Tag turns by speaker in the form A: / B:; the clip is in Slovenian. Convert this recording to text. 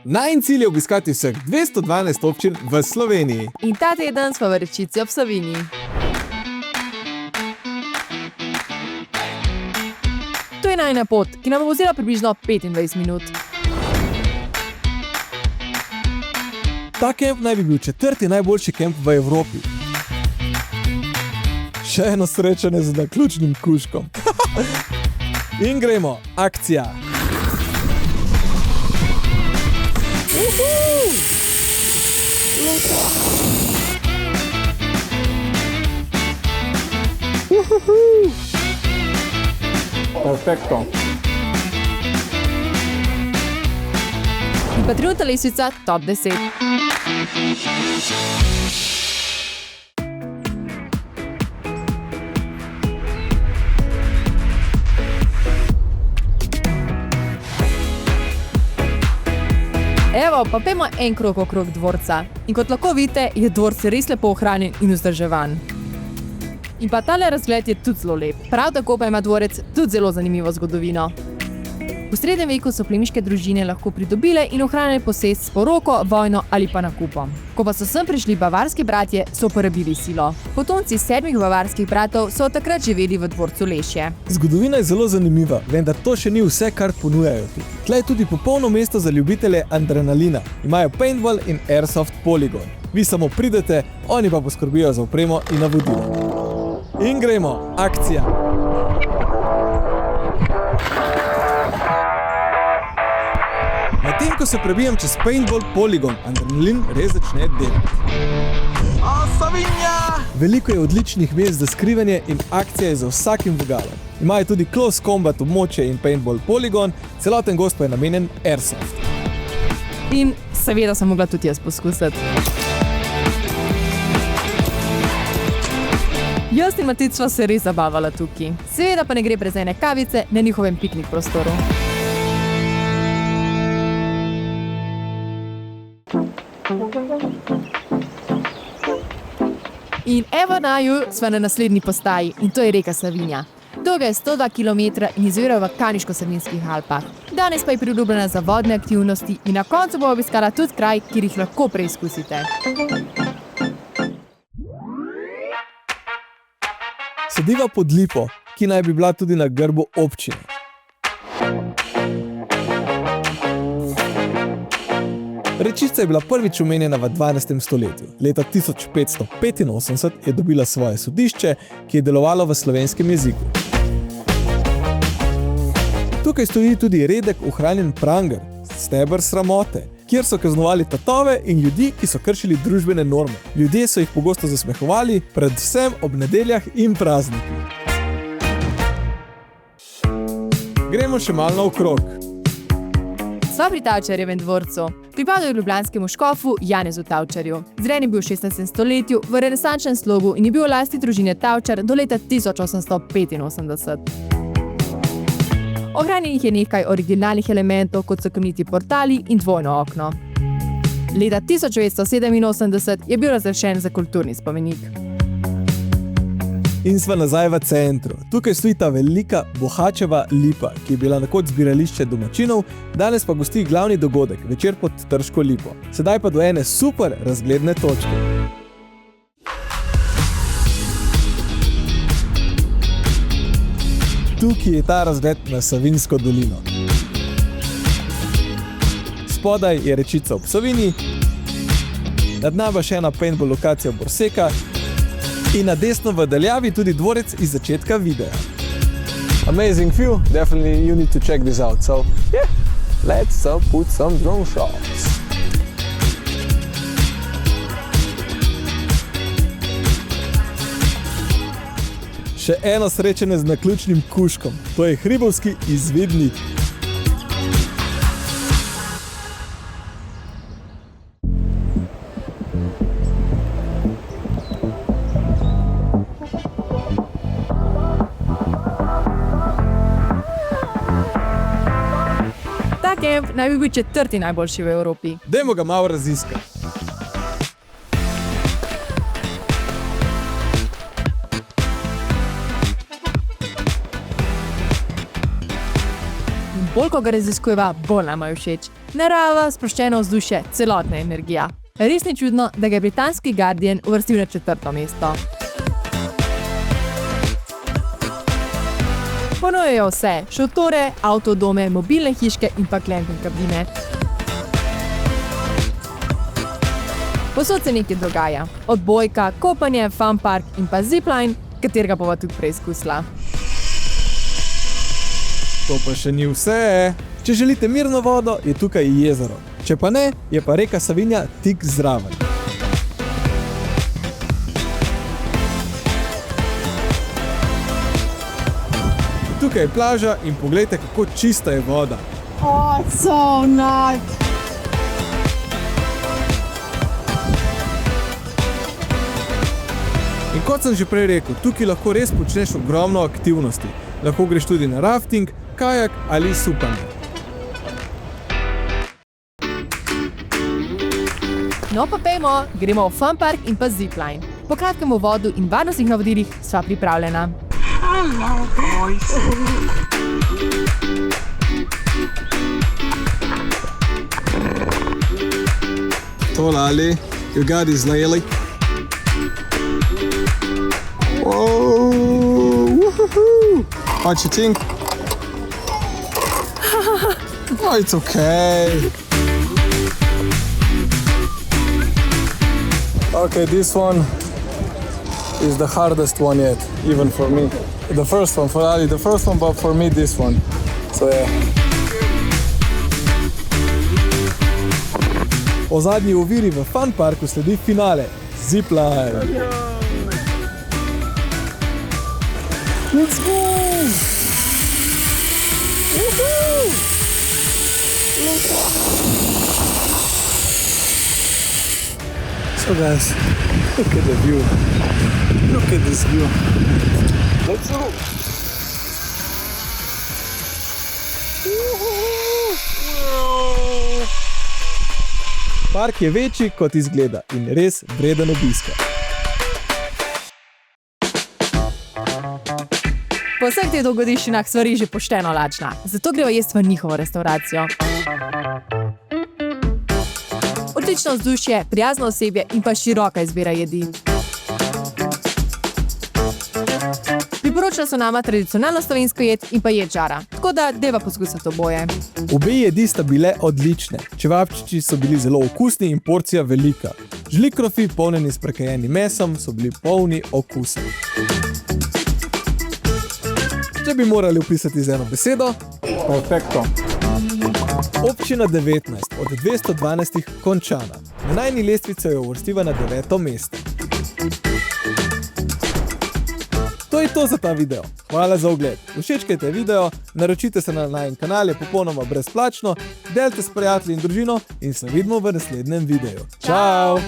A: Najin cilj je obiskati vseh 212 občin v Sloveniji.
B: In ta teden smo v Rečici ob Savinji. To je najina pot, ki nam bo vzela približno 25 minut.
A: Ta kemp naj bi bil 4. najboljši kemp v Evropi. Še eno srečanje z naključnim kužkom. In gremo, akcija! Perfekto.
B: In pa trenutna lestvica top 10. Evo, pa pojmo en krog okrog dvorca. In kot lahko vidite, je dvorc res lepo ohranjen in vzdrževan. In pa tale razgled je tudi zelo lep. Prav tako pa ima dvorec tudi zelo zanimivo zgodovino. V srednjem veku so plemiške družine lahko pridobile in ohranile posest s poroko, vojno ali pa nakupom. Ko pa so sem prišli bavarski bratje, so uporabili silo. Potomci 7 bavarskih bratov so takrat živeli v dvorcu Lešje.
A: Zgodovina je zelo zanimiva, vendar to še ni vse, kar ponujajo tu. Tle je tudi popolno mesto za ljubitelje adrenalina. Imajo paintball in airsoft poligon. Vi samo pridete, oni pa poskrbijo za opremo in navodila. In gremo, akcija! Medtem ko se prebijam čez paintball poligon, adrenalin res začne delati. Savinja! Veliko je odličnih mest za skrivanje in akcija je za vsakim vogalom. Imajo tudi close combat območje in paintball poligon, celoten gozd pa je namenjen airsoft.
B: In seveda sem mogla tudi jaz poskusiti. Jaz in Matic sva se res zabavala tukaj. Seveda pa ne gre brez ene kavice na njihovem piknik prostoru. In evo naju sva na naslednji postaji in to je reka Savinja. Dolga je 102 km in izvira v Kaniško-Savinjskih Alpah. Danes pa je priljubljena za vodne aktivnosti in na koncu bo obiskala tudi kraj, kjer jih lahko preizkusite.
A: Sediva pod lipo, ki naj bi bila tudi na grbu občine. Rečica je bila prvič omenjena v 12. stoletju. Leta 1585 je dobila svoje sodišče, ki je delovalo v slovenskem jeziku. Tukaj stoji tudi redek ohranjen pranger, steber sramote, kjer so kaznovali tatove in ljudi, ki so kršili družbene norme. Ljudje so jih pogosto zasmehovali, predvsem ob nedeljah in praznikih. Gremo še malo naokrog.
B: Sva pri Tavčarjevem dvorcu. Pripadal je ljubljanskemu škofu Janezu Tavčarju. Zgrajen je bil v 16. stoletju v renesančnem slogu in je bil v lasti družine Tavčar do leta 1885. Ohranjenih je nekaj originalnih elementov, kot so kamniti portali in dvojno okno. Leta 1987 je bil razglašen za kulturni spomenik.
A: In sva nazaj v centru. Tukaj stoji ta velika Bohačeva lipa, ki je bila nekoč zbirališče domačinov, danes pa gosti glavni dogodek, večer pod Trško lipo. Sedaj pa do ene super razgledne točke. Tukaj je ta razgled na Savinjsko dolino. Spodaj je Rečica ob Savinji, nad nami še ena paintball lokacija Borseka, in na desno v daljavi tudi dvorec iz začetka videa. Amazing view, definitely you need to check this out. So, yeah, let's put some drone shots. Še eno srečanje z naključnim kužkom, to je hribovski izvidnik.
B: Kemp naj bi bil 4. najboljši v Evropi.
A: Dajmo ga malo raziskati.
B: Bolj ko ga raziskujeva, bolj nama je všeč. Narava, sproščeno vzdušje, celotna energija. Res ni čudno, da ga je britanski Guardian uvrstil na 4. mesto. Ponujajo vse, šotore, avtodome, mobilne hiške in pa glamping kabine. Posod se nekaj dogaja. Odbojka, kopanje, fun park in pa zipline, katerega bova tudi preizkusila.
A: To pa še ni vse. Če želite mirno vodo, je tukaj jezero. Če pa ne, je pa reka Savinja tik zraven. Tukaj je plaža in poglejte, kako čista je voda.
C: Oh, it's so nice.
A: In kot sem že prej rekel, tukaj lahko res počneš ogromno aktivnosti. Lahko greš tudi na rafting, kajak ali supanje.
B: No pa pejmo, gremo v fun park in pa zipline. Po kratkem uvodu in varnostnih navodilih sva pripravljena.
C: Hello, boys.
A: To Lali, you got this Lali. Whoa, woohoo! What you think? Oh, it's okay. Okay, this one is the hardest one yet, even for me. The first one, for Ali, the first one, but for me, this one. So yeah. Po zadnji oviri v fun parku sledi finale, zipline. Let's go! Woohoo! So guys, look at the view. Look at this view. Let's go! Park je večji, kot izgleda in res vreden obiska.
B: Po vseh teh dogodivščinah sva res že pošteno lačna, zato greva jest v njihovo restavracijo. Odlično vzdušje, prijazno osebje in pa široka izbira jedi. Priporočila so nama tradicionalno slovensko jed in pa jed žara, tako da deva poskusiti oboje.
A: Obe jedi sta bile odlične. Čevapčiči so bili zelo okusni in porcija velika. Žlikrofi, polnjeni s prekajenim mesom, so bili polni okusa. Če bi morali opisati z eno besedo, perfekto. Občina 19 od 212 končana. Na najni lestvici je uvrstiva na 9. mesto. To je to za ta video. Hvala za ogled. Všečkajte video, naročite se na najin kanal, je popolnoma brezplačno, delite s prijatelji in družino in se vidimo v naslednjem videu. Čau!